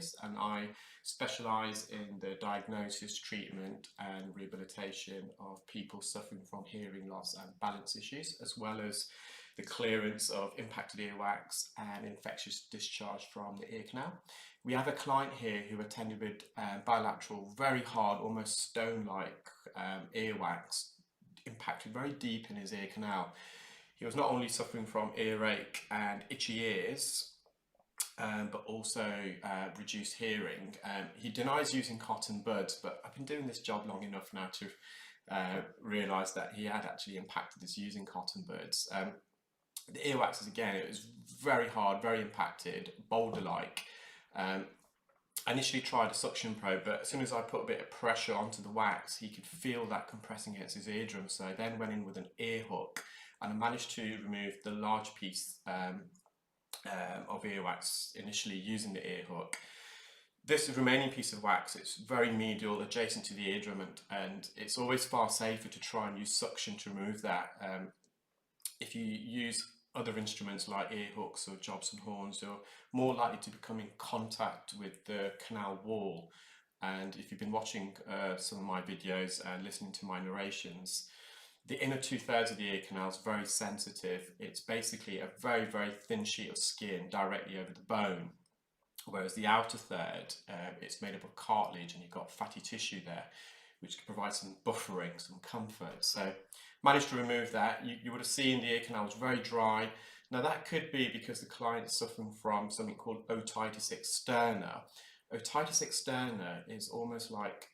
ears, and I specialise in the diagnosis, treatment and rehabilitation of people suffering from hearing loss and balance issues, as well as the clearance of impacted earwax and infectious discharge from the ear canal. We have a client here who attended with bilateral, very hard, almost stone-like earwax, impacted very deep in his ear canal. He was not only suffering from earache and itchy ears, but also reduced hearing. He denies using cotton buds, but I've been doing this job long enough now to realise that he had actually impacted us using cotton buds. The earwaxes, again, it was very hard, very impacted, boulder-like. I initially tried a suction probe, but as soon as I put a bit of pressure onto the wax, he could feel that compressing against his eardrum. So I then went in with an ear hook, and I managed to remove the large piece of earwax initially using the ear hook. This remaining piece of wax, it's very medial, adjacent to the eardrum, and it's always far safer to try and use suction to remove that. If you use other instruments like ear hooks or Jobson horns, you're more likely to become in contact with the canal wall. And if you've been watching some of my videos and listening to my narrations, the inner 2/3 of the ear canal is very sensitive. It's basically a very, very thin sheet of skin directly over the bone, whereas the outer third, it's made up of cartilage, and you've got fatty tissue there, which can provide some buffering, some comfort. So managed to remove that. You would have seen the ear canal was very dry. Now that could be because the client is suffering from something called otitis externa. Otitis externa is almost like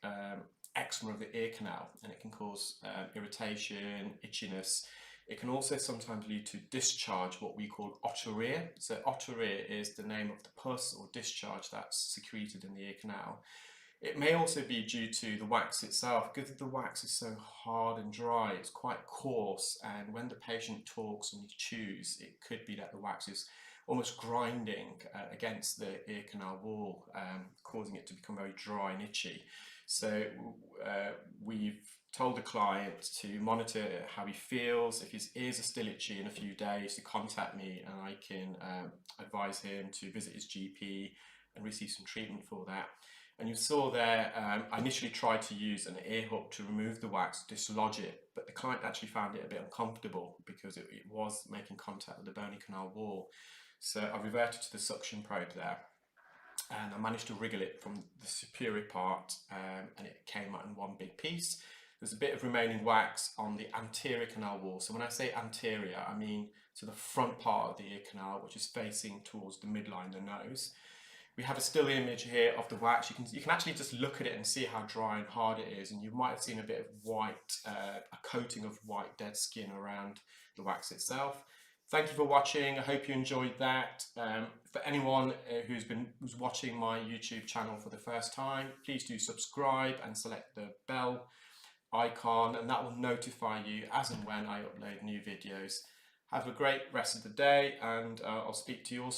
eczema of the ear canal, and it can cause irritation, itchiness. It can also sometimes lead to discharge, what we call otorrhea. So otorrhea is the name of the pus or discharge that's secreted in the ear canal. It may also be due to the wax itself, because the wax is so hard and dry, it's quite coarse, and when the patient talks and he chews, it could be that the wax is almost grinding against the ear canal wall, causing it to become very dry and itchy. So we've told the client to monitor how he feels. If his ears are still itchy in a few days, to contact me, and I can advise him to visit his GP and receive some treatment for that. And you saw there, I initially tried to use an ear hook to remove the wax, dislodge it, but the client actually found it a bit uncomfortable because it was making contact with the bony canal wall. So I reverted to the suction probe there, and I managed to wriggle it from the superior part, and it came out in one big piece. There's a bit of remaining wax on the anterior canal wall. So when I say anterior, I mean to the front part of the ear canal, which is facing towards the midline, the nose. We have a still image here of the wax. You can actually just look at it and see how dry and hard it is, and you might have seen a bit of white, a coating of white dead skin around the wax itself. Thank you for watching. I hope you enjoyed that. For anyone who's watching my YouTube channel for the first time, please do subscribe and select the bell icon, and that will notify you as and when I upload new videos. Have a great rest of the day, and I'll speak to you all soon.